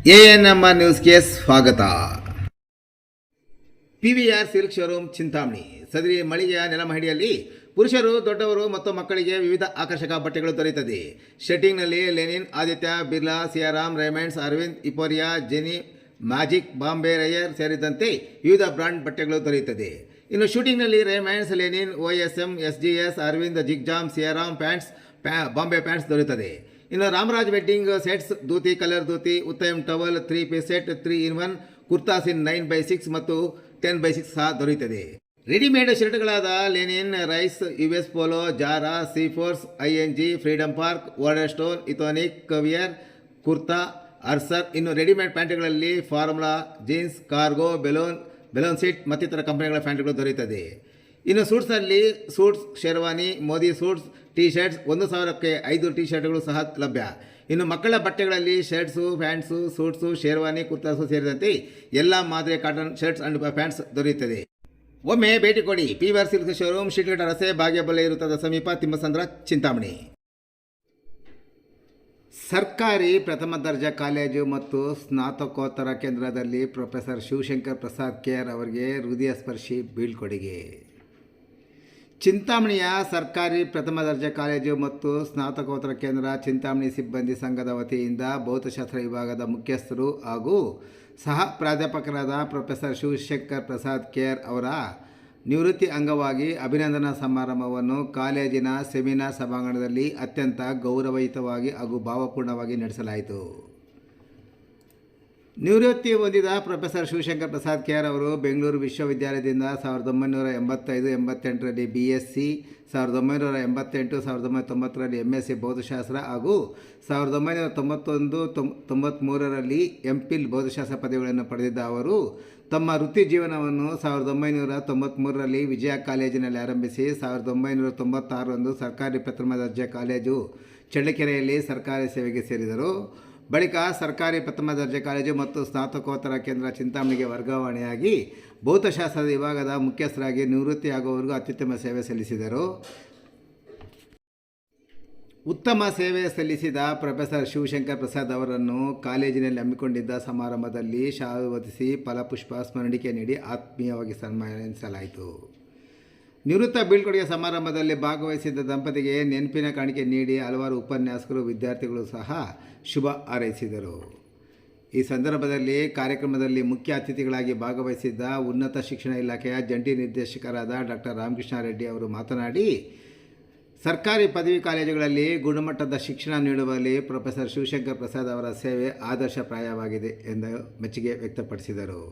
ANMR ನ್ಯೂಸ್ಗೆ ಸ್ವಾಗತ. PVR silk showroom Chintamani. ಸದರಿ ಮಳಿಗೆಯ ನೆಲಮಹಡಿಯಲ್ಲಿ ಪುರುಷರು, ದೊಡ್ಡವರು ಮತ್ತು ಮಕ್ಕಳಿಗೆ ವಿವಿಧ ಆಕರ್ಷಕ ಬಟ್ಟೆಗಳು ದೊರೆಯುತ್ತದೆ. ಶರ್ಟಿಂಗ್ನಲ್ಲಿ ಲೆನಿನ್, ಆದಿತ್ಯ ಬಿರ್ಲಾ, ಸಿಯಾರಾಮ್, ರೇಮಂಡ್ಸ್, ಅರವಿಂದ್, ಇಪೋರಿಯಾ, ಜೆನಿ, ಮ್ಯಾಜಿಕ್, ಬಾಂಬೆ ರೈಯರ್ ಸೇರಿದಂತೆ ವಿವಿಧ ಬ್ರಾಂಡ್ ಬಟ್ಟೆಗಳು ದೊರೆಯುತ್ತದೆ. ಇನ್ನು ಶೂಟಿಂಗ್ನಲ್ಲಿ Raymonds, linen, OSM, SGS, Arvind, ಜಿಗ್ಜಾಮ್, ಸಿಯಾರಾಮ್ ಪ್ಯಾಂಟ್ಸ್, ಬಾಂಬೆ ಪ್ಯಾಂಟ್ಸ್ ದೊರೆಯುತ್ತದೆ. ಇನ್ನು Ramraj wedding sets, dhoti, colour dhoti, Uttam towel, 3 piece set, 3-in-1 kurtas in 9x6 ಮತ್ತು 10x6 ಸಹ ದೊರೆಯುತ್ತದೆ. ರೆಡಿಮೇಡ್ ಶರ್ಟ್ಗಳಾದ ಲೆನಿನ್, ರೈಸ್, US ಪೋಲೋ, ಜಾರಾ, ಸೀಫೋರ್ಸ್, ING, ಫ್ರೀಡಮ್ ಪಾರ್ಕ್, ವಾರ್ಡರ್ ಸ್ಟೋನ್, ಇಥೋನಿಕ್, ಕವಿಯರ್, ಕುರ್ತಾ, ಅರ್ಸರ್. ಇನ್ನು ರೆಡಿಮೇಡ್ ಪ್ಯಾಂಟ್ಗಳಲ್ಲಿ ಫಾರ್ಮುಲಾ, ಜೀನ್ಸ್, ಕಾರ್ಗೋ, ಬೆಲೂನ್ ಸೀಟ್ ಮತ್ತಿತರ ಕಂಪನಿಗಳ ಪ್ಯಾಂಟ್ಗಳು ದೊರೆಯುತ್ತದೆ. ಇನ್ನು ಸೂಟ್ಸ್ನಲ್ಲಿ suits, sherwani, Modi suits, T shirts 1,000ಕ್ಕೆ 5 ಟಿ ಶರ್ಟ್ಗಳು ಸಹ ಲಭ್ಯ. ಇನ್ನು ಮಕ್ಕಳ ಬಟ್ಟೆಗಳಲ್ಲಿ shirts, pants, suits, sherwani, kurtas ಸೇರಿದಂತೆ ಎಲ್ಲ ಮಾದರಿಯ ಕಾಟನ್ ಶರ್ಟ್ಸ್ ಅಂಡ್ ಪ್ಯಾಂಟ್ಸ್ ದೊರೆಯುತ್ತದೆ. ಒಮ್ಮೆ ಭೇಟಿ ಕೊಡಿ. PVR ಸಿಲ್ಕ್ ಶೋರೂಮ್, ಶಿಡ್ಲಘಟ್ಟ ರಸ್ತೆ, ಭಾಗ್ಯಬಲ್ಲೆ ವೃತ್ತದ ಸಮೀಪ, ತಿಮ್ಮಸಂದ್ರ, ಚಿಂತಾಮಣಿ. ಸರ್ಕಾರಿ ಪ್ರಥಮ ದರ್ಜೆ ಕಾಲೇಜು ಮತ್ತು ಸ್ನಾತಕೋತ್ತರ ಕೇಂದ್ರದಲ್ಲಿ ಪ್ರೊಫೆಸರ್ ಶಿವಶಂಕರ್ ಪ್ರಸಾದ್ KR ಅವರಿಗೆ ಹೃದಯಸ್ಪರ್ಶಿ ಬೀಳ್ಕೊಡುಗೆ. ಚಿಂತಾಮಣಿಯ ಸರ್ಕಾರಿ ಪ್ರಥಮ ದರ್ಜೆ ಕಾಲೇಜು ಮತ್ತು ಸ್ನಾತಕೋತ್ತರ ಕೇಂದ್ರ ಚಿಂತಾಮಣಿ ಸಿಬ್ಬಂದಿ ಸಂಘದ ವತಿಯಿಂದ ಭೌತಶಾಸ್ತ್ರ ವಿಭಾಗದ ಮುಖ್ಯಸ್ಥರು ಹಾಗೂ ಸಹ ಪ್ರಾಧ್ಯಾಪಕರಾದ ಪ್ರೊಫೆಸರ್ ಶಿವಶಂಕರ್ ಪ್ರಸಾದ್ KR ಅವರ ನಿವೃತ್ತಿ ಅಂಗವಾಗಿ ಅಭಿನಂದನಾ ಸಮಾರಂಭವನ್ನು ಕಾಲೇಜಿನ ಸೆಮಿನಾರ್ ಸಭಾಂಗಣದಲ್ಲಿ ಅತ್ಯಂತ ಗೌರವಯುತವಾಗಿ ಹಾಗೂ ಭಾವಪೂರ್ಣವಾಗಿ ನಡೆಸಲಾಯಿತು. ನಿವೃತ್ತಿ ಹೊಂದಿದ ಪ್ರೊಫೆಸರ್ ಶಿವಶಂಕರ್ ಪ್ರಸಾದ್ KR ಅವರು ಬೆಂಗಳೂರು ವಿಶ್ವವಿದ್ಯಾಲಯದಿಂದ 1988ರಲ್ಲಿ BSc, 1988-1990ರಲ್ಲಿ MSc ಭೌತಶಾಸ್ತ್ರ ಹಾಗೂ 1991-93ರಲ್ಲಿ MPhil ಭೌತಶಾಸ್ತ್ರ ಪದವಿಗಳನ್ನು ಪಡೆದಿದ್ದ ಅವರು ತಮ್ಮ ವೃತ್ತಿ ಜೀವನವನ್ನು 1993ರಲ್ಲಿ ವಿಜಯ ಕಾಲೇಜಿನಲ್ಲಿ ಆರಂಭಿಸಿ 1996ರಂದು ಸರ್ಕಾರಿ ಪ್ರಥಮ ದರ್ಜೆ ಕಾಲೇಜು ಚಳ್ಳಕೆರೆಯಲ್ಲಿ ಸರ್ಕಾರಿ ಸೇವೆಗೆ ಸೇರಿದರು. ಬಳಿಕ ಸರ್ಕಾರಿ ಪ್ರಥಮ ದರ್ಜೆ ಕಾಲೇಜು ಮತ್ತು ಸ್ನಾತಕೋತ್ತರ ಕೇಂದ್ರ ಚಿಂತಾಮಣಿಗೆ ವರ್ಗಾವಣೆಯಾಗಿ ಭೌತಶಾಸ್ತ್ರದ ವಿಭಾಗದ ಮುಖ್ಯಸ್ಥರಾಗಿ ನಿವೃತ್ತಿಯಾಗುವವರೆಗೂ ಅತ್ಯುತ್ತಮ ಸೇವೆ ಸಲ್ಲಿಸಿದರು. ಉತ್ತಮ ಸೇವೆ ಸಲ್ಲಿಸಿದ ಪ್ರೊಫೆಸರ್ ಶಿವಶಂಕರ್ ಪ್ರಸಾದ್ ಅವರನ್ನು ಕಾಲೇಜಿನಲ್ಲಿ ಹಮ್ಮಿಕೊಂಡಿದ್ದ ಸಮಾರಂಭದಲ್ಲಿ ಶಾಲು ಹೊದಿಸಿ ಫಲಪುಷ್ಪ ಸ್ಮರಣಿಕೆ ನೀಡಿ ಆತ್ಮೀಯವಾಗಿ ಸನ್ಮಾನಿಸಲಾಯಿತು. ನಿವೃತ್ತ ಬೀಳ್ಕೊಡುಗೆ ಸಮಾರಂಭದಲ್ಲಿ ಭಾಗವಹಿಸಿದ್ದ ದಂಪತಿಗೆ ನೆನಪಿನ ಕಾಣಿಕೆ ನೀಡಿ ಹಲವಾರು ಉಪನ್ಯಾಸಕರು, ವಿದ್ಯಾರ್ಥಿಗಳು ಸಹ ಶುಭ ಹಾರೈಸಿದರು. ಈ ಸಂದರ್ಭದಲ್ಲಿ ಕಾರ್ಯಕ್ರಮದಲ್ಲಿ ಮುಖ್ಯ ಅತಿಥಿಗಳಾಗಿ ಭಾಗವಹಿಸಿದ್ದ ಉನ್ನತ ಶಿಕ್ಷಣ ಇಲಾಖೆಯ ಜಂಟಿ ನಿರ್ದೇಶಕರಾದ ಡಾಕ್ಟರ್ ರಾಮಕೃಷ್ಣ ರೆಡ್ಡಿ ಅವರು ಮಾತನಾಡಿ, ಸರ್ಕಾರಿ ಪದವಿ ಕಾಲೇಜುಗಳಲ್ಲಿ ಗುಣಮಟ್ಟದ ಶಿಕ್ಷಣ ನೀಡುವಲ್ಲಿ ಪ್ರೊಫೆಸರ್ ಶಿವಶಂಕರ್ ಪ್ರಸಾದ್ ಅವರ ಸೇವೆ ಆದರ್ಶಪ್ರಾಯವಾಗಿದೆ ಎಂದು ಮೆಚ್ಚುಗೆ ವ್ಯಕ್ತಪಡಿಸಿದರು.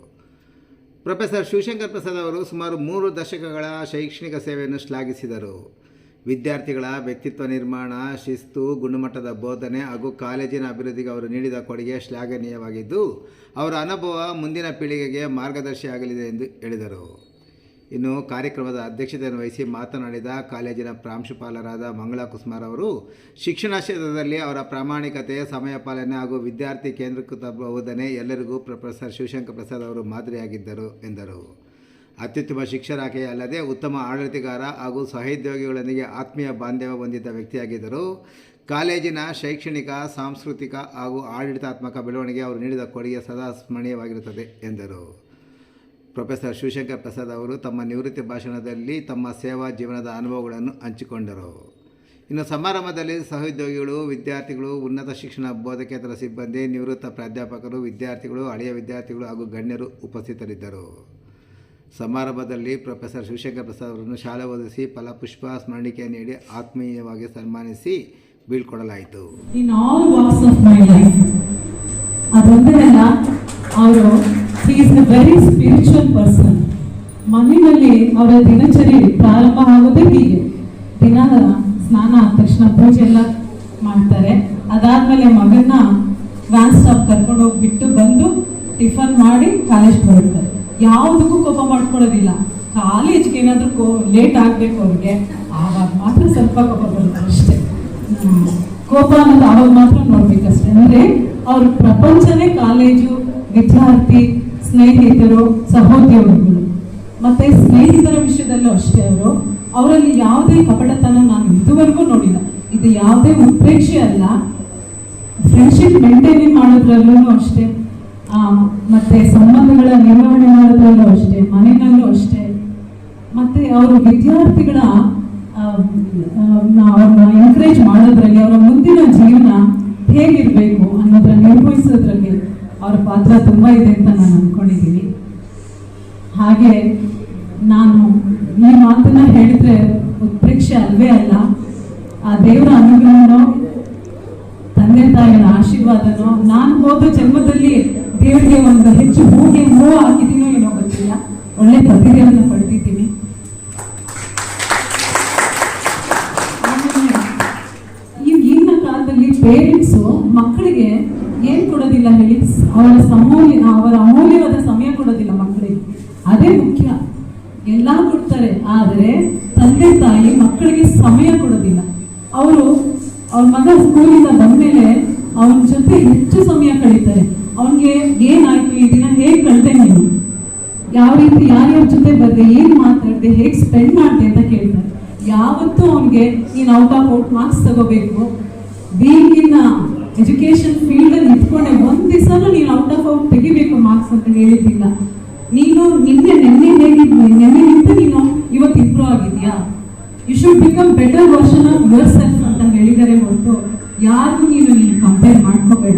ಪ್ರೊಫೆಸರ್ ಶಿವಶಂಕರ್ ಪ್ರಸಾದ್ ಅವರು ಸುಮಾರು 3 ದಶಕಗಳ ಶೈಕ್ಷಣಿಕ ಸೇವೆಯನ್ನು ಶ್ಲಾಘಿಸಿದರು. ವಿದ್ಯಾರ್ಥಿಗಳ ವ್ಯಕ್ತಿತ್ವ ನಿರ್ಮಾಣ, ಶಿಸ್ತು, ಗುಣಮಟ್ಟದ ಬೋಧನೆ ಹಾಗೂ ಕಾಲೇಜಿನ ಅಭಿವೃದ್ಧಿಗೆ ಅವರು ನೀಡಿದ ಕೊಡುಗೆ ಶ್ಲಾಘನೀಯವಾಗಿದ್ದು, ಅವರ ಅನುಭವ ಮುಂದಿನ ಪೀಳಿಗೆಗೆ ಮಾರ್ಗದರ್ಶಿಯಾಗಲಿದೆ ಎಂದು ಹೇಳಿದರು. ಇನ್ನು ಕಾರ್ಯಕ್ರಮದ ಅಧ್ಯಕ್ಷತೆಯನ್ನು ವಹಿಸಿ ಮಾತನಾಡಿದ ಕಾಲೇಜಿನ ಪ್ರಾಂಶುಪಾಲರಾದ ಮಂಗಳಾ ಕುಸುಮಾರ್ ಅವರು, ಶಿಕ್ಷಣ ಕ್ಷೇತ್ರದಲ್ಲಿ ಅವರ ಪ್ರಾಮಾಣಿಕತೆ, ಸಮಯ ಪಾಲನೆ ಹಾಗೂ ವಿದ್ಯಾರ್ಥಿ ಕೇಂದ್ರೀಕೃತ ಬೋಧನೆ ಎಲ್ಲರಿಗೂ ಪ್ರೊಫೆಸರ್ ಶಿವಶಂಕರ್ ಪ್ರಸಾದ್ ಅವರು ಮಾದರಿಯಾಗಿದ್ದರು ಎಂದರು. ಅತ್ಯುತ್ತಮ ಶಿಕ್ಷಕರಾಗಿ ಅಲ್ಲದೆ ಉತ್ತಮ ಆಡಳಿತಗಾರ ಹಾಗೂ ಸಹೋದ್ಯೋಗಿಗಳೊಂದಿಗೆ ಆತ್ಮೀಯ ಬಾಂಧವ್ಯ ಹೊಂದಿದ್ದ ವ್ಯಕ್ತಿಯಾಗಿದ್ದರು. ಕಾಲೇಜಿನ ಶೈಕ್ಷಣಿಕ, ಸಾಂಸ್ಕೃತಿಕ ಹಾಗೂ ಆಡಳಿತಾತ್ಮಕ ಬೆಳವಣಿಗೆ ಅವರು ನೀಡಿದ ಕೊಡುಗೆ ಸದಾ ಸ್ಮರಣೀಯವಾಗಿರುತ್ತದೆ ಎಂದರು. ಪ್ರೊಫೆಸರ್ ಶಿವಶಂಕರ್ ಪ್ರಸಾದ್ ಅವರು ತಮ್ಮ ನಿವೃತ್ತಿ ಭಾಷಣದಲ್ಲಿ ತಮ್ಮ ಸೇವಾ ಜೀವನದ ಅನುಭವಗಳನ್ನು ಹಂಚಿಕೊಂಡರು. ಇನ್ನು ಸಮಾರಂಭದಲ್ಲಿ ಸಹೋದ್ಯೋಗಿಗಳು, ವಿದ್ಯಾರ್ಥಿಗಳು, ಉನ್ನತ ಶಿಕ್ಷಣ ಬೋಧಕೇತರ ಸಿಬ್ಬಂದಿ, ನಿವೃತ್ತ ಪ್ರಾಧ್ಯಾಪಕರು, ವಿದ್ಯಾರ್ಥಿಗಳು, ಹಳೆಯ ವಿದ್ಯಾರ್ಥಿಗಳು ಹಾಗೂ ಗಣ್ಯರು ಉಪಸ್ಥಿತರಿದ್ದರು. ಸಮಾರಂಭದಲ್ಲಿ ಪ್ರೊಫೆಸರ್ ಶಿವಶಂಕರ್ ಪ್ರಸಾದ್ ಅವರನ್ನು ಶಾಲೆ ಓದಿಸಿ ಫಲಪುಷ್ಪ ಸ್ಮರಣಿಕೆ ನೀಡಿ ಆತ್ಮೀಯವಾಗಿ ಸನ್ಮಾನಿಸಿ ಬೀಳ್ಕೊಡಲಾಯಿತು. He is a very spiritual person. ಮನೆಯಲ್ಲಿ ಅವರ ದಿನಚರಿ ಪ್ರಾರಂಭ ಆಗೋದೇ ಹೀಗೆ. ದಿನ ಸ್ನಾನ ಆದ ತಕ್ಷಣ ಪೂಜೆ ಎಲ್ಲ ಮಾಡ್ತಾರೆ. ಅದಾದ್ಮೇಲೆ ಮಗನ್ನ ವ್ಯಾನ್ ಸ್ಟಾಪ್ ಕರ್ಕೊಂಡು ಹೋಗ್ಬಿಟ್ಟು ಬಂದು ಟಿಫನ್ ಮಾಡಿ ಕಾಲೇಜ್ಗೆ ಹೊರಡ್ತಾರೆ. ಯಾವುದಕ್ಕೂ ಕೋಪ ಮಾಡ್ಕೊಳ್ಳೋದಿಲ್ಲ. ಕಾಲೇಜ್ಗೆ ಏನಾದರೂ ಲೇಟ್ ಆಗಬೇಕು ಅವ್ರಿಗೆ, ಆವಾಗ ಮಾತ್ರ ಸ್ವಲ್ಪ ಕೋಪ ಬರುತ್ತೆ ಅಷ್ಟೇ. ಕೋಪ ಅನ್ನೋದು ಆವಾಗ ಮಾತ್ರ ನೋಡ್ಬೇಕಷ್ಟೇ. ಅಂದರೆ ಅವ್ರ ಪ್ರಪಂಚನೇ ಕಾಲೇಜು, ವಿದ್ಯಾರ್ಥಿ, ಸ್ನೇಹಿತರು, ಸಹೋದ್ಯೋಗಿಗಳು. ಮತ್ತೆ ಸ್ನೇಹಿತರ ವಿಷಯದಲ್ಲೂ ಅಷ್ಟೇ ಅವರಲ್ಲಿ ಯಾವುದೇ ಕಪಟತನ ನಾನು ಇದುವರೆಗೂ ನೋಡಿಲ್ಲ. ಇದು ಯಾವುದೇ ಉತ್ಪ್ರೇಕ್ಷೆ ಅಲ್ಲ. ಫ್ರೆಂಡ್ಶಿಪ್ ಮೇಂಟೈನ್ ಮಾಡೋದ್ರಲ್ಲೂ ಅಷ್ಟೇ, ಮತ್ತೆ ಸಂಬಂಧಗಳ ನಿರ್ವಹಣೆ ಮಾಡೋದ್ರಲ್ಲೂ ಅಷ್ಟೇ, ಮನೆಯಲ್ಲೂ ಅಷ್ಟೇ, ಮತ್ತೆ ಅವರು ವಿದ್ಯಾರ್ಥಿಗಳ ಅವ್ರನ್ನ ಎನ್ಕರೇಜ್ ಮಾಡೋದ್ರಲ್ಲಿ, ಅವರ ಮುಂದಿನ ಜೀವನ ಹೇಗಿರ್ಬೇಕು ಅನ್ನೋದ್ರ ನಿರ್ವಹಿಸೋದ್ರಲ್ಲಿ ಅವರ ಪಾತ್ರ ತುಂಬಾ ಇದೆ ಅಂತ ನಾನು ಅನ್ಕೊಂಡಿದ್ದೀನಿ. ಹಾಗೆ ನಾನು ಈ ಮಾತನ್ನ ಹೇಳಿದ್ರೆ ಉತ್ಪ್ರೇಕ್ಷೆ ಅಲ್ವೇ ಅಲ್ಲ, ಆ ದೇವರ ಅನುಗ್ರಹನೋ ತಂದೆ ತಾಯಿಗಳ ಆಶೀರ್ವಾದನೋ, ನಾನು ಹೋದ ಜನ್ಮದಲ್ಲಿ ದೇವರಿಗೆ ಒಂದು ಹೆಚ್ಚು ಹೂವು ಹಾಕಿದ್ದೀನೋ ಏನೋ ಗೊತ್ತಿಲ್ಲ, ಒಳ್ಳೆ ಪ್ರತಿಭೆಯನ್ನು ಪಡೆದಿದ್ದೀನಿ. ಈಗಿನ ಕಾಲದಲ್ಲಿ ಪೇರೆಂಟ್ಸು ಮಕ್ಕಳಿಗೆ ಏನ್ ಕೊಡೋದಿಲ್ಲ ಹೇಳಿ, ಅವರ ಅಮೂಲ್ಯವಾದ ಸಮಯ ಕೊಡೋದಿಲ್ಲ ಮಕ್ಕಳಿಗೆ. ಅದೇ ಮುಖ್ಯ. ಎಲ್ಲಾ ಕೊಡ್ತಾರೆ, ಆದರೆ ತಂದೆ ತಾಯಿ ಮಕ್ಕಳಿಗೆ ಸಮಯ ಕೊಡೋದಿಲ್ಲ. ಅವ್ರ ಮಗ ಸ್ಕೂಲಿಂದ ಬಂದ್ಮೇಲೆ ಅವನ ಜೊತೆ ಹೆಚ್ಚು ಸಮಯ ಕಳೀತಾರೆ. ಅವನ್ಗೆ ಏನಾಯ್ತು ಈ ದಿನ, ಹೇಗ್ ಕಳೆದೆ ನೀನು, ಯಾವ ರೀತಿ ಯಾರ್ಯಾರ ಜೊತೆ ಬರ್ದೆ, ಏನ್ ಮಾತಾಡ್ದೆ, ಹೇಗ್ ಸ್ಪೆಂಡ್ ಮಾಡ್ದೆ ಅಂತ ಕೇಳ್ತಾರೆ. ಯಾವತ್ತೂ ಅವನ್ಗೆ ನೀನ್ ಔಟ್ ಆಫ್ ಔಟ್ ಮಾರ್ಕ್ಸ್ ತಗೋಬೇಕು, ಬೀಯಿಂಗ್ ಇನ್ ಎಜುಕೇಶನ್ ಫೀಲ್ಡ್ ಅಲ್ಲಿ ಇಟ್ಕೊಂಡೆ ಒಂದ್ ದಿವಸನೂ ನೀನು ಔಟ್ ಆಫ್ ಔಟ್ ತೆಗಿಬೇಕು ಮಾರ್ಕ್ಸ್ ಅಂತ ಹೇಳಿದ್ದಿಲ್ಲ. ನೀನು ನೆನ್ನೆ ಹೇಗಿದ್ದೆ, ನೀನು ಇವತ್ತು ಇಂಪ್ರೂವ್ ಆಗಿದ್ಯಾ, you should become better version of yourself ಅಂತ ಹೇಳಿದರೆ ಹೊರತು ಯಾರಿಗೂ ನೀನು ಕಂಪೇರ್ ಮಾಡ್ಕೋಬೇಡ.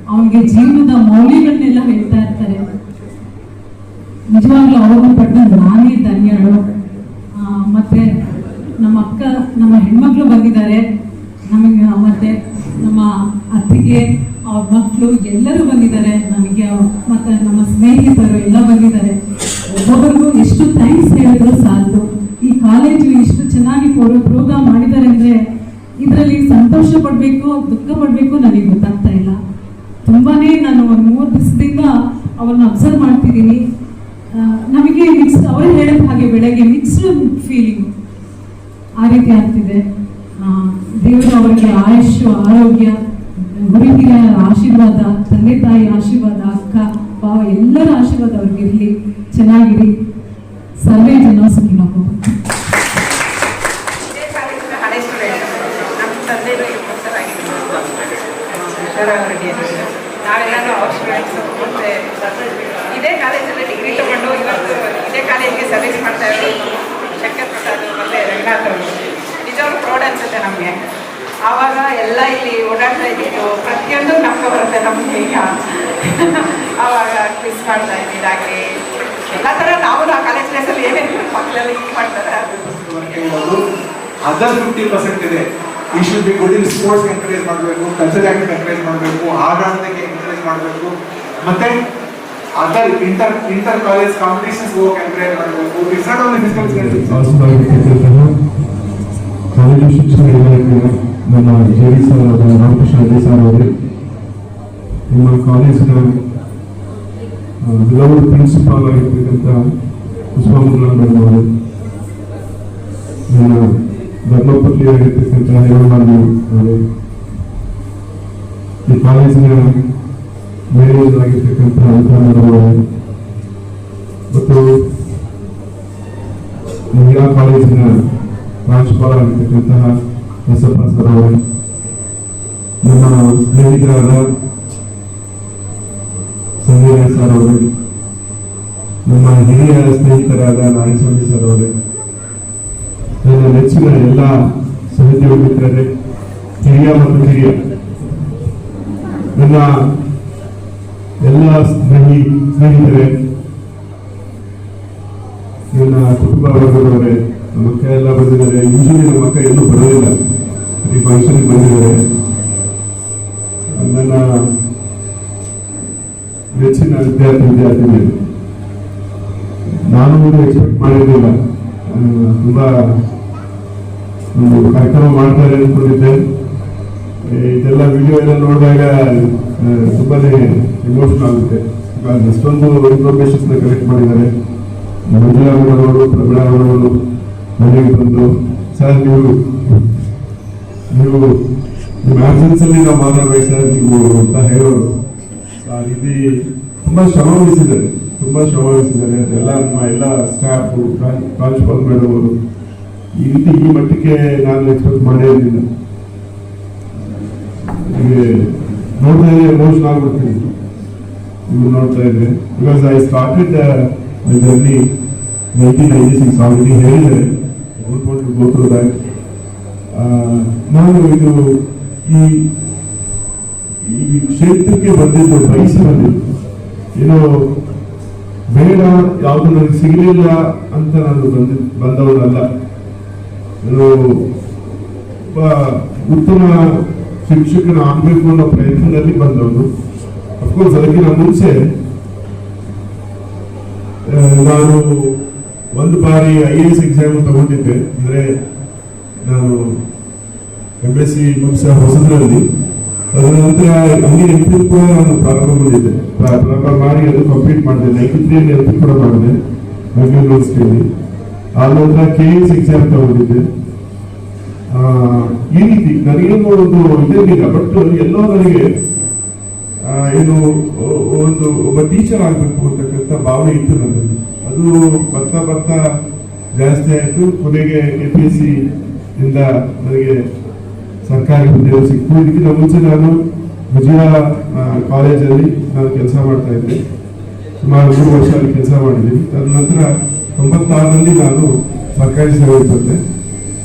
ಅವನಿಗೆ ಜೀವನದ ಮೌಲ್ಯಗಳನ್ನೆಲ್ಲ ಹೇಳ್ತಾ ಇರ್ತಾರೆ. ನಿಜವಾಗ್ಲೂ ಅವಾಗ ಪಟ್ಟಣ ನಾನೇ ಧನ್ಯಳು. ಮತ್ತೆ ನಮ್ಮ ಅಕ್ಕ, ನಮ್ಮ ಹೆಣ್ಮಕ್ಳು ಬಂದಿದ್ದಾರೆ ನಮಗೆ, ಮತ್ತೆ ನಮ್ಮ ಅತ್ತಿಗೆ ಅವ್ರ ಮಕ್ಕಳು ಎಲ್ಲರೂ ಬಂದಿದ್ದಾರೆ ನಮಗೆ, ಮತ್ತೆ ನಮ್ಮ ಸ್ನೇಹಿತರು ಎಲ್ಲ ಬಂದಿದ್ದಾರೆ. ಒಬ್ಬೊಬ್ಬರಿಗೂ ಎಷ್ಟು ಥ್ಯಾಂಕ್ಸ್ ಹೇಳಿದ್ರು ಸಾಲದು. ಈ ಕಾಲೇಜು ಇಷ್ಟು ಚೆನ್ನಾಗಿ ಪ್ರೋಗ್ರಾಮ್ ಮಾಡಿದ್ದಾರೆ ಅಂದ್ರೆ ಇದರಲ್ಲಿ ಸಂತೋಷ ಪಡ್ಬೇಕು ದುಃಖ ಪಡ್ಬೇಕು ನನಗೆ ಗೊತ್ತಾಗ್ತಾ ಇಲ್ಲ. ತುಂಬಾನೇ ನಾನು ಒಂದು 3 ದಿವಸದಿಂದ ಅವ್ರನ್ನ ಅಬ್ಸರ್ವ್ ಮಾಡ್ತಿದ್ದೀನಿ. ನಮಗೆ ಮಿಕ್ಸ್ಡ್, ಅವರೇ ಹೇಳಿದ ಹಾಗೆ ಬೆಳಗ್ಗೆ ಮಿಕ್ಸ್ಡ್ ಫೀಲಿಂಗ್ ಆ ರೀತಿ ಆಗ್ತಿದೆ. ದೇವರು ಅವರಿಗೆ ಆಯುಷ್ಯ, ಆರೋಗ್ಯ, ಗುರು ಹಿರಿಯರ ಆಶೀರ್ವಾದ, ತಂದೆ ತಾಯಿ ಆಶೀರ್ವಾದ, ಅಕ್ಕ ಬಾವ ಎಲ್ಲರ ಆಶೀರ್ವಾದ ಅವ್ರಿಗೆ ಇರಲಿ. ಚೆನ್ನಾಗಿರಿ. ಸರ್ವೇ ಜನ ಸುಖಿನೋ ಭವಂತು. ನಾವೆಲ್ಲರೂ ಅವ್ರ ಸ್ಟೂಡೆಂಟ್ಸ್. ಮತ್ತು ಇದೇ ಕಾಲೇಜಲ್ಲಿ ಡಿಗ್ರಿ ತಗೊಂಡು ಇವತ್ತು ಇದೇ ಕಾಲೇಜಿಗೆ ಸರ್ವಿಸ್ ಮಾಡ್ತಾ ಇರೋದು ಶಂಕರ್ ಪ್ರಸಾದ್ ಮತ್ತು ರಂಗನಾಥ್ ಅವರು ನಿಜವಾಗ್ಲೂ ಪ್ರೌಡ್ ಅನಿಸುತ್ತೆ ನಮಗೆ. ಆವಾಗ ಎಲ್ಲ ಇಲ್ಲಿ ಓಡಾಡ್ತಾ ಇದ್ದಿದ್ದು ಪ್ರತಿಯೊಂದು ನಮ್ಗೆ ಬರುತ್ತೆ ನಮಗೆ. ಈಗ ಆವಾಗ ಕ್ವಿಸ್ ಮಾಡ್ತಾ ಇದ್ದಿದ್ದಾಗಲಿ ಎಲ್ಲ ಥರ ನಾವು ಕಾಲೇಜ್ ಲೈಫಲ್ಲಿ ಏನೇನು ಮಕ್ಕಳೆಲ್ಲ ಇದು ಮಾಡ್ತಾರೆ ಅದರ್ 50% ಇದೆ. ಈ should be good in sports encourage ಮಾಡಬೇಕು, ಕಲ್ಚರಲ್ ಆಕ್ಟಿವಿಟಿ ಎನ್ಕರೇಜ್ ಮಾಡಬೇಕು, ಹಾಡಾಡೋದಕ್ಕೆ ಎನ್ಕರೇಜ್ ಮಾಡಬೇಕು, ಮತ್ತೆ ಅದರ್ ಇಂಟರ್ ಕಾಲೇಜ್ ಕಾಂಪಿಟೇಷನ್ಸ್ ಹೋಗಕ್ಕೆ ಎನ್ಕರೇಜ್ ಮಾಡಬೇಕು. It's not only physical. College ಶಿಕ್ಷಣ ಇಲಾಖೆಯ ನಮ್ಮ JD sir Ramakrishna Reddy sir ಅವರೇ, ನಿಮ್ಮ ಕಾಲೇಜಿನ ಹಲವಾರು ಪ್ರಿನ್ಸಿಪಾಲ್ ಆಗಿರ್ತಕ್ಕಂಥ ಪುಷ್ಪಮಂಗಲ ಮೇಡಮ್ ಅವರು, ನನ್ನ ಧರ್ಮಪತ್ನಿ ಆಗಿರ್ತಕ್ಕಂಥ ಹೇಮಮಾಲಿನಿ ಅವರು, ಈ ಕಾಲೇಜಿನ ಮ್ಯಾನೇಜರ್ ಆಗಿರ್ತಕ್ಕಂಥ ಅನುಕೂಲವರು ಮತ್ತು ಮಹಿಳಾ ಕಾಲೇಜಿನ ಪ್ರಾಂಶುಪಾಲ ಆಗಿರ್ತಕ್ಕಂತಹ ಬಸಪ್ಪ ಸರ್ ಅವರು, ನಮ್ಮ ಸ್ನೇಹಿತರಾದ ಸಂಜಯ್ ಸರ್ ಅವರು, ನಮ್ಮ ಹಿರಿಯ ಸ್ನೇಹಿತರಾದ ನಾರಾಯಣಸ್ವಾಮಿ ಸರ್ ಅವರು, ನನ್ನ ನೆಚ್ಚಿನ ಎಲ್ಲ ಸಹೋದ್ಯೋಗ ಮಿತ್ರರೇ, ಹಿರಿಯ ಮತ್ತು ಹಿರಿಯ ನನ್ನ ಎಲ್ಲ ಸ್ನೇಹಿತರೇ, ನನ್ನ ಕುಟುಂಬ ವರ್ಗದವರೇ, ನಮ್ಮ ಅಕ್ಕ ಎಲ್ಲ ಬಂದಿದ್ದಾರೆ. ಯೂಶಲಿ ನಮ್ಮ ಅಕ್ಕ ಎಲ್ಲೂ ಬರೋದಿಲ್ಲ, ಈ ಫಂಕ್ಷನ್ಗೆ ಬಂದಿದ್ದಾರೆ. ನನ್ನ ನೆಚ್ಚಿನ ವಿದ್ಯಾರ್ಥಿನಿಯರು, ನಾನು ಎಕ್ಸ್ಪೆಕ್ಟ್ ಮಾಡಿರಲಿಲ್ಲ, ತುಂಬಾ ಒಂದು ಕಾರ್ಯಕ್ರಮ ಮಾಡ್ತಾರೆ ಅಂದ್ಕೊಂಡಿದ್ದೆ. ಇದೆಲ್ಲ ವಿಡಿಯೋ ಎಲ್ಲ ನೋಡಿದಾಗ ತುಂಬಾನೇ ಇಮೋಷನಲ್ ಆಗುತ್ತೆ. ಎಷ್ಟೊಂದು ಇನ್ಫಾರ್ಮೇಶನ್ಸ್ ಕಲೆಕ್ಟ್ ಮಾಡಿದ್ದಾರೆ. ಮಂಜುಳಾ ಮೇಡಮ್ ಅವರು, ಪ್ರಮೀಳಾ ಮೇಡಮ್ ಅವರು ಮನೆಗೆ ಬಂದು, ಸರ್ ನೀವು ನಿಮ್ಮ ಆಬ್ಸೆನ್ಸ್ ಅಲ್ಲಿ ನಾವು ಮಾತಾಡ್ಬೇಕು ಸರ್ ನೀವು ಅಂತ ಹೇಳೋರು. ಆ ರೀತಿ ತುಂಬಾ ಶ್ರಮ ವಹಿಸಿದ್ದಾರೆ. ಎಲ್ಲ ನಮ್ಮ ಎಲ್ಲ ಸ್ಟಾಫ್, ಪ್ರಾಂಶುಪಾಲ್ ಮೇಡಮ್ ಅವರು ಈ ರೀತಿ ಈ ಮಟ್ಟಕ್ಕೆ ನಾನು ಎಕ್ಸ್ಪೆಕ್ಟ್ ಮಾಡೇ ಇರಲಿಲ್ಲ. ನೋಡ್ತಾ ಇದ್ರೆ ಎಮೋಷನ್ ಆಗ್ಬಿಡ್ತೀನಿ ನೀವು ನೋಡ್ತಾ ಇದ್ರೆ. Because I started journey 1996 already ಹೇಳಿದರೆ ನಾನು ಇದು ಈ ಕ್ಷೇತ್ರಕ್ಕೆ ಬಂದಿದ್ದು ಬಯಸಿ ಬಂದಿದ್ದು, ಏನೋ ಬೇಡ ಯಾವುದು ನನಗೆ ಸಿಗಲಿಲ್ಲ ಅಂತ ನಾನು ಬಂದವನಲ್ಲ. ನಾನು ಒಬ್ಬ ಉತ್ತಮ ಶಿಕ್ಷಕನ ಆಗಬೇಕು ಅನ್ನೋ ಪ್ರಯತ್ನದಲ್ಲಿ ಬಂದವನು. ಅಫ್ಕೋರ್ಸ್ ಅದಕ್ಕಿಂತ ಮುಂಚೆ ನಾನು ಒಂದು ಬಾರಿ IAS ಎಕ್ಸಾಮ್ ತಗೊಂಡಿದ್ದೆ. ಅಂದರೆ ನಾನು MSc ಮುಗಿಸ ಹೊಸದ್ರಲ್ಲಿ, ಅದರ ನಂತರ ಹಂಗೆ MP ಕೂಡ ನಾನು ಪ್ರಾರಂಭ ಮಾಡಿ ಅದು ಕಂಪ್ಲೀಟ್ ಮಾಡಿದೆ. 93 MP ಕೂಡ ಮಾಡಿದೆ ಬೆಂಗಳೂರು ಯೂನಿವರ್ಸಿಟಿಯಲ್ಲಿ. ಆ ನಂತರ KS ಎಕ್ಸಾಮ್ ತಗೊಂಡಿದ್ದೆ. ಈ ರೀತಿ ನನಗೇನು ಒಂದು ಇದಿರಲಿಲ್ಲ, ಬಟ್ ಎಲ್ಲೋ ನನಗೆ ಏನು ಒಬ್ಬ ಟೀಚರ್ ಆಗಬೇಕು ಅಂತಕ್ಕಂಥ ಭಾವನೆ ಇತ್ತು ನನ್ನಲ್ಲಿ. ಅದು ಬರ್ತಾ ಬರ್ತಾ ಜಾಸ್ತಿ ಆಯಿತು. ಕೊನೆಗೆ APSC ಇಂದ ನನಗೆ ಸರ್ಕಾರಿ ಹುದ್ದೆಗಳು ಸಿಕ್ತು. ಇದಕ್ಕಿಂತ ಮುಂಚೆ ನಾನು ವಿಜಯ ಕಾಲೇಜಲ್ಲಿ ನಾನು ಕೆಲಸ ಮಾಡ್ತಾ ಇದ್ದೆ. ಸುಮಾರು 3 ವರ್ಷ ಅಲ್ಲಿ ಕೆಲಸ ಮಾಡಿದ್ದೀನಿ. ತದನಂತರ 96ರಲ್ಲಿ ನಾನು ಸರ್ಕಾರಿ ಸೇವೆ ಬಂದೆ.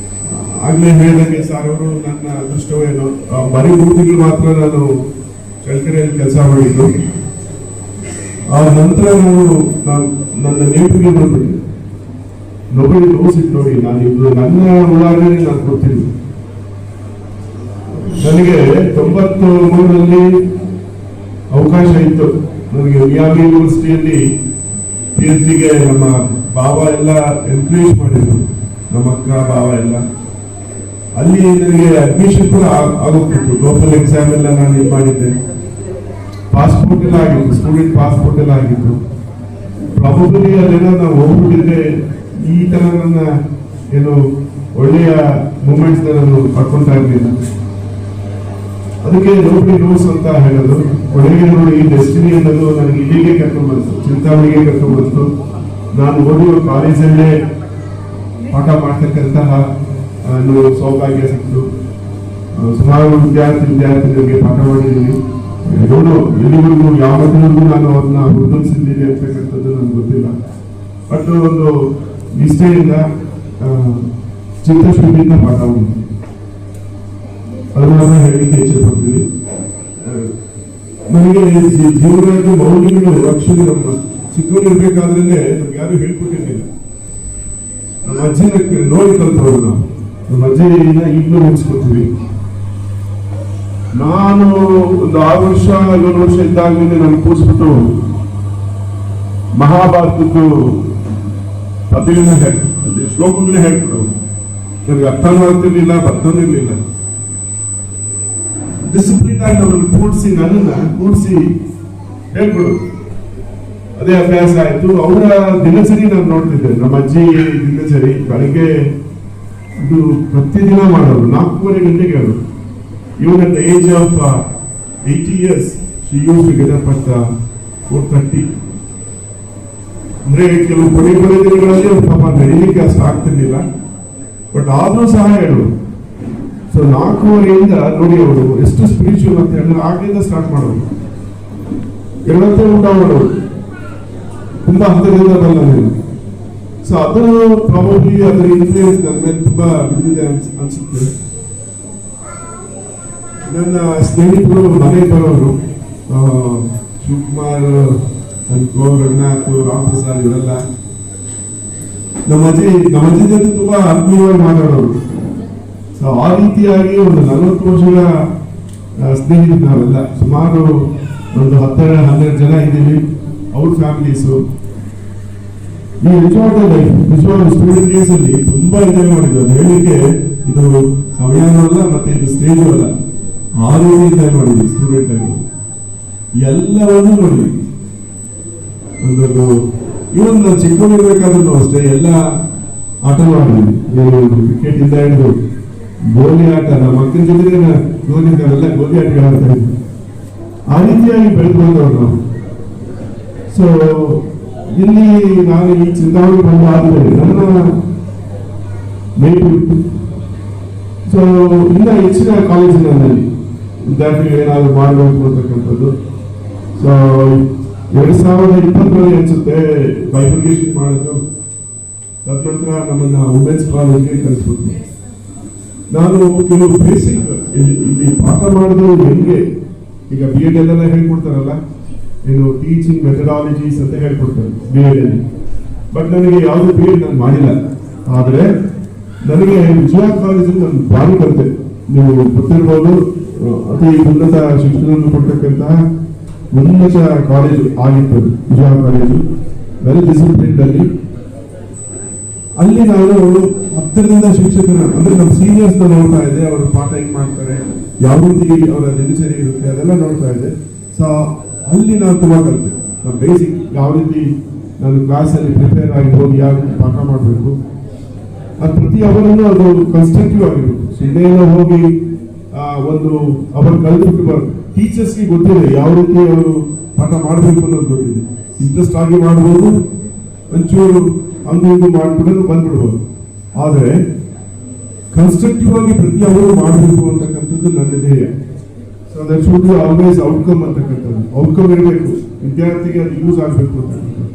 ಆಗ್ಲೇ ಹೇಳಿದಂಗೆ ಸರ್ ಅವರು ನನ್ನ ಅದೃಷ್ಟವೇನು, ಬರೀ 3 ತಿಂಗಳು ಮಾತ್ರ ನಾನು ಚಳ್ಳಕೆರೆಯಲ್ಲಿ ಕೆಲಸ ಮಾಡಿದ್ದು. ಆ ನಂತರ ನನ್ನ ನೇಟಿಗೆ ಬಂದ್ಬಿಟ್ಟೆ. ನೊಬೆಲ್ ಸಿಟ್ಟು ನೋಡಿ, ನಾನು ಇದು ನನ್ನ ಉದಾಹರಣೆ ನಾನು ಕೊಡ್ತೀನಿ. ನನಗೆ 93ರಲ್ಲಿ ಅವಕಾಶ ಇತ್ತು. ನನಗೆ ಮಿಯಾಮಿ ಯೂನಿವರ್ಸಿಟಿಯಲ್ಲಿ PhDಗೆ ನಮ್ಮ ಬಾಬಾ ಎಲ್ಲ ಎನ್ಕರೇಜ್ ಮಾಡಿದ್ರು, ನಮ್ಮ ಅಕ್ಕ ಬಾಬಾ ಎಲ್ಲ. ಅಲ್ಲಿ ನನಗೆ ಅಡ್ಮಿಷನ್ ಕೂಡ ಆಗೋಗ್ತಿತ್ತು. ಟೋಫಲ್ ಎಕ್ಸಾಮ್ ಎಲ್ಲ ನಾನು ಇದು ಮಾಡಿದ್ದೆ. ಪಾಸ್ಪೋರ್ಟ್ ಎಲ್ಲ ಆಗಿತ್ತು, ಸ್ಟೂಡೆಂಟ್ ಪಾಸ್ಪೋರ್ಟ್ ಎಲ್ಲ ಆಗಿತ್ತು. ಪ್ರಾಬಬ್ಲಿ ಅಲ್ಲೇನೋ ನಾವು ಹೋಗ್ಬಿಟ್ಟಿದ್ರೆ ಈ ತರ ನನ್ನ ಏನು ಒಳ್ಳೆಯ ಮೂಮೆಂಟ್ಸ್ ನಾನು ಪಡ್ಕೊಳ್ತಾ ಇರಲಿಲ್ಲ. ಅದಕ್ಕೆ ನೋಬಡಿ ನೋಟ್ಸ್ ಅಂತ ಹೇಳೋದು. ಕೊನೆಗೆ ನೋಡಿ ಡೆಸ್ಟಿನಿ ಅನ್ನೋದು ನನಗೆ ಇಲ್ಲಿಗೆ ಕರ್ಕೊಂಡು ಬಂತು, ಚಿಂತಾಮಣಿಗೆ ಕರ್ಕೊಂಡು ಬಂತು. ನಾನು ಓದುವ ಕಾಲೇಜಲ್ಲೇ ಪಾಠ ಮಾಡ್ತಕ್ಕಂತಹ ಸೌಭಾಗ್ಯ ಸಿಕ್ತು. ಸುಮಾರು ವಿದ್ಯಾರ್ಥಿಗಳಿಗೆ ಪಾಠ ಮಾಡಿದ್ದೀನಿ. ಎಲ್ಲಿವರೆಗೂ ಯಾವ ಮಟ್ಟಿವರೆಗೂ ನಾನು ಅವ್ರನ್ನ ಹುರಿದುಂಬಿಸಿದ್ದೀನಿ ಅಂತಕ್ಕಂಥದ್ದು ನನಗೆ ಗೊತ್ತಿಲ್ಲ. ಬಟ್ ಒಂದು ನಿಷ್ಠೆಯಿಂದ ಚಿತ್ತಶುದ್ಧಿಯಿಂದ ಪಾಠ ಮಾಡಿ ಅದನ್ನ ಹೇಳಲಿಕ್ಕೆ ಇಚ್ಛೆ ಪಡ್ತೀನಿ. ನನಗೆ ಜೀವನದ ಮೌಲ್ಯಗಳು ಆಕ್ಚುಲಿ ನಮ್ಮ ಚಿಕ್ಕವರಿರ್ಬೇಕಾದ್ರೆ ನಮ್ಗೆ ಯಾರು ಹೇಳ್ಕೊಟ್ಟಿರ್ಲಿಲ್ಲ. ನಮ್ಮ ಅಜ್ಜಿನ ನೋಡಿ ಕಲ್ತವ್ರು ನಾವು. ನಮ್ಮ ಅಜ್ಜಿನ ಈಗಲೂ ಮುಗಿಸ್ಕೊತೀವಿ. ನಾನು ಒಂದು 6 ವರ್ಷ 7 ವರ್ಷ ಇದ್ದಾಗಲೇ ನಾನು ಕೂರಿಸ್ಬಿಟ್ಟು ಮಹಾಭಾರತದ್ದು ಪದ್ಯಗಳನ್ನ ಶ್ಲೋಕಗಳನ್ನ ಹೇಳ್ಬಿಡೋರು. ನನಗೆ ಅರ್ಥನೂ ಆಗ್ತಿರ್ಲಿಲ್ಲ, ಬರ್ತನೂ ಇರಲಿಲ್ಲ. ಡಿಸಿಪ್ಲಿನ್ ಆಗಿ ನಮ್ಮನ್ನು ಕೂಡಿಸಿ ಹೇಳ್ಕೊಡೋದು, ಅದೇ ಅಭ್ಯಾಸ ಆಯ್ತು. ಅವರ ದಿನಚರಿ ನಾನು ನೋಡ್ತಿದ್ದೆ. ನಮ್ಮ ಅಜ್ಜಿ ದಿನಚರಿ ಬೆಳಗ್ಗೆ ಇದು ಪ್ರತಿದಿನ ಮಾಡೋರು, 4:30 ಗಂಟೆಗೆ ಹೇಳೋರು. Even at the age of 80 years, she used to get up at 4:30. ಅಂದ್ರೆ ಕೆಲವು ಕೊನೆ ದಿನಗಳಲ್ಲಿ ಪಾಪ ನಡೀಲಿಕ್ಕೆ ಅಷ್ಟು ಆಗ್ತಿರ್ಲಿಲ್ಲ, ಬಟ್ ಆದ್ರೂ ಸಹ ಹೇಳೋರು. ಸೊ 4:30ಯಿಂದ ನೋಡಿ ಅವರು ಎಷ್ಟು ಸ್ಪಿರಿಚುವಲ್ ಅಂತ ಹೇಳಿದ್ರೆ ಆಗ್ಲಿಂದ ಸ್ಟಾರ್ಟ್ ಮಾಡೋರು. ಎರಡಂತೆ ಊಟ ಮಾಡೋರು, ತುಂಬಾ ಹಂತದಿಂದ ಬರಲಿಲ್ಲ. ಸೊ ಅದನ್ನು ಪ್ರಾಬಬ್ಲಿ ಅದರ ಇನ್ಫ್ಲೂಯೆನ್ಸ್ ನನ್ನ ಮೇಲೆ ತುಂಬಾ ಬಿದ್ದಿದೆ ಅನ್ಸುತ್ತೆ. ನನ್ನ ಸ್ನೇಹಿತರು ಮನೆಗೆ ಬರೋರು, ಶಿವಕುಮಾರ್, ರಘುನಾಥ್, ರಾಮಪ್ರಸಾದ್ ಇವರೆಲ್ಲ ನಮ್ಮ ಅಜ್ಜಿ ಜೊತೆ ತುಂಬಾ ಆತ್ಮೀಯವಾಗಿ ಮಾತಾಡೋರು. ಸೊ ಆ ರೀತಿಯಾಗಿ ಒಂದು 40 ವರ್ಷಗಳ ಸ್ನೇಹಿತರು ನಾವೆಲ್ಲ. ಸುಮಾರು ಒಂದು 10-12 ಜನ ಇದ್ದೀವಿ. ಅವ್ರ ಫ್ಯಾಮಿಲೀಸು ಈ ನಿಜವಾದ ಲೈಫ್, ನಿಜವಾದ ಸ್ಟೂಡೆಂಟ್ ಡೇಸ್ ಅಲ್ಲಿ ತುಂಬಾ ಎಂಜಾಯ್ ಮಾಡಿದ್ದು. ಅದು ಹೇಳಲಿಕ್ಕೆ ಇದು ಸಮಯನೂ ಅಲ್ಲ, ಮತ್ತೆ ಇದು ಸ್ಟೇಜು ಅಲ್ಲ. 6 ಎಂಜಾಯ್ ಮಾಡಿದ್ವಿ ಸ್ಟೂಡೆಂಟ್ ಆಗಿ, ಎಲ್ಲವನ್ನೂ ನೋಡಿದ್ವಿ. ಒಂದು ಇವನ್ ಚಿಕ್ಕವನಿರ್ಬೇಕಾದ್ರೂ ಅಷ್ಟೇ ಎಲ್ಲ ಆಟ ಮಾಡಿದ್ವಿ. ಕ್ರಿಕೆಟ್ ಇಂದ ಹಿಡಿದು ಗೋಲಿ ಆಟ, ನಮ್ಮ ಮಕ್ಕಳ ಜೊತೆ ನಾವೆಲ್ಲ ಗೋಲಿ ಆಟ ಆಡ್ತಾ ಇದ್ವಿ. ಆ ರೀತಿಯಾಗಿ ಬೆಳೆದು ಬಂದವರು ನಾವು. ಸೊ ಇಲ್ಲಿ ನಾನು ಈ ಚಿಂತಾಮಣಿ ಬಂದು ಆದ್ಮೇಲೆ ನನ್ನ ಮೇಟು, ಸೊ ಇನ್ನ ಹೆಚ್ಚಿನ ಕಾಲೇಜಿನಲ್ಲಿ ವಿದ್ಯಾರ್ಥಿಗಳು ಏನಾದ್ರು ಮಾಡಬೇಕು ಅಂತಕ್ಕಂಥದ್ದು. ಸೊ 2020 ಅನ್ಸುತ್ತೆ ಬೈಫರ್ಗೇಷನ್ ಮಾಡಿದ್ರು. ತದನಂತರ ನಮ್ಮನ್ನ ವುಮೆನ್ಸ್ ಕಾಲೇಜ್ಗೆ ಕಳಿಸ್ಬಿಟ್ಟು ನಾನು ಕೆಲವು ಬೇಸಿಕ್ ಇಲ್ಲಿ ಪಾಠ ಮಾಡಿದ್ರು ಹೆಂಗೆ, ಈಗ BEd ಎಲ್ಲ ಹೇಳ್ಕೊಡ್ತಾರಲ್ಲ, ಏನು ಟೀಚಿಂಗ್ ಮೆಥಡಾಲಜೀಸ್ ಅಂತ ಹೇಳ್ಕೊಡ್ತಾರೆ BEd ಅಲ್ಲಿ. ಬಟ್ ನನಗೆ ಯಾವುದು BEd ನಾನು ಮಾಡಿಲ್ಲ. ಆದರೆ ನನಗೆ ವಿಜಯ ಕಾಲೇಜಲ್ಲಿ ನಾನು ಭಾರಿ ಬರ್ತೇನೆ. ನೀವು ಗೊತ್ತಿರ್ಬೋದು, ಅತಿ ಉನ್ನತ ಶಿಕ್ಷಣವನ್ನು ಕೊಡ್ತಕ್ಕಂತಹ ಉನ್ನತ ಕಾಲೇಜು ಆಗಿತ್ತು ವಿಜಯ ಕಾಲೇಜು, ವೆರಿ ಡಿಸಿಪ್ಲಿನ್ಡ್ ಅಲ್ಲಿ. ಅಲ್ಲಿ ನಾನು ಹತ್ತರಿಂದ ಶಿಕ್ಷಕರ ಅಂದ್ರೆ ನಮ್ಮ ಸೀನಿಯರ್ಸ್ ನೋಡ್ತಾ ಇದ್ದೆ, ಅವರು ಪಾಠ ಹೆಂಗ್ ಮಾಡ್ತಾರೆ, ಯಾವ ರೀತಿ ಅವರ ದಿನಚರಿ ಇರುತ್ತೆ ಅದೆಲ್ಲ ನೋಡ್ತಾ ಇದ್ದೆ. ಸೊ ಅಲ್ಲಿ ನಾನು ತುಂಬಾ ಕಲಿತೆ. ನಮ್ಮ ಬೇಸಿಕ್ ಯಾವ ರೀತಿ ನಾನು ಕ್ಲಾಸಲ್ಲಿ ಪ್ರಿಪೇರ್ ಆಗಿ ಹೋಗಿ ಯಾವ ರೀತಿ ಪಾಠ ಮಾಡಬೇಕು, ಅದು ಪ್ರತಿ ಅವರನ್ನು ಅದು ಕನ್ಸ್ಟ್ರಕ್ಟಿವ್ ಆಗಿರ್ಬೇಕು. ಸುಮ್ಮನೆ ಹೋಗಿ ಒಂದು ಅವರು ಕಲಿತು ಬರೋದು. ಟೀಚರ್ಸ್ಗೆ ಗೊತ್ತಿದೆ ಯಾವ ರೀತಿ ಅವರು ಪಾಠ ಮಾಡಬೇಕು ಅನ್ನೋದು ಗೊತ್ತಿದೆ. ಇಂಟ್ರೆಸ್ಟ್ ಆಗಿ ಮಾಡ್ಬೋದು, ಒಂಚೂರು ಹಂಗು ಹಿಂಗು ಮಾಡ್ಬಿಡೋದು ಬಂದ್ಬಿಡ್ಬೋದು. ಆದರೆ ಕನ್ಸ್ಟ್ರಕ್ಟಿವ್ ಆಗಿ ಪ್ರತಿ ಅವರು ಮಾಡಬೇಕು ಅಂತಕ್ಕಂಥದ್ದು ನನ್ನ ಧ್ಯೇಯ. So that should be always outcome ಅಂತಕ್ಕಂಥದ್ದು. ಔಟ್ಕಮ್ ಇರಬೇಕು, ವಿದ್ಯಾರ್ಥಿಗೆ ಅದು ಯೂಸ್ ಆಗಬೇಕು ಅಂತಕ್ಕಂಥದ್ದು.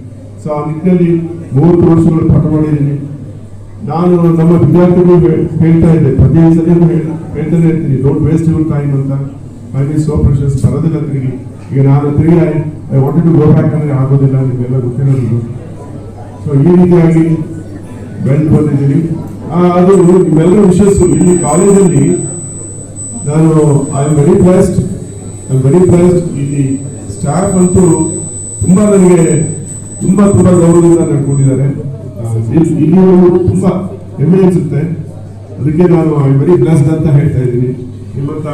ಸೊ ಆ ನಿಟ್ಟಿನಲ್ಲಿ 30 ವರ್ಷಗಳು ಪಾಠ ಮಾಡಿದ್ದೀನಿ. ನಾನು ನಮ್ಮ ವಿದ್ಯಾರ್ಥಿಗಳು ಹೇಳ್ತಾ ಇದ್ದೆ, ಪ್ರತಿ ಸಲ ಹೇಳ್ತಾನೆ ಇರ್ತೀನಿ, ಡೋಂಟ್ ವೇಸ್ಟ್ ಯುವರ್ ಟೈಮ್ ಅಂತ. ಐ ಮೀನ್ ಸೋ ಪ್ರೆಷಸ್, ಬರೋದಿಲ್ಲ ತಿರುಗಿ. ಈಗ ನಾನು ತಿರುಗಿ I wanted to go back ಅಂದ್ರೆ ಆಗೋದಿಲ್ಲ, ನಿಮಗೆಲ್ಲ ಗೊತ್ತಿರೋದು. ಸೊ ಈ ರೀತಿಯಾಗಿ ಬೆಳೆದು ಬಂದಿದ್ದೀನಿ. ಅದು ನಿಮ್ಮೆಲ್ಲರ ವಿಷಯಸ್ಸು. ಇಲ್ಲಿ ಕಾಲೇಜಲ್ಲಿ ನಾನು ಐ ಆಮ್ ವೆರಿ ಬ್ಲೆಸ್ಡ್. ಇಲ್ಲಿ ಸ್ಟಾಫ್ ಅಂತೂ ತುಂಬಾ ನನಗೆ ತುಂಬಾ ಗೌರವದಿಂದ ನಡ್ಕೊಂಡಿದ್ದಾರೆ. ಇಲ್ಲಿವರೆಗೂ ತುಂಬಾ ಹೆಮ್ಮೆ ಅನ್ಸುತ್ತೆ. ಅದಕ್ಕೆ ನಾನು ಐ ಆಮ್ ವೆರಿ ಬ್ಲೆಸ್ಡ್ ಅಂತ ಹೇಳ್ತಾ ಇದ್ದೀನಿ. ನಿಮ್ಮಂತ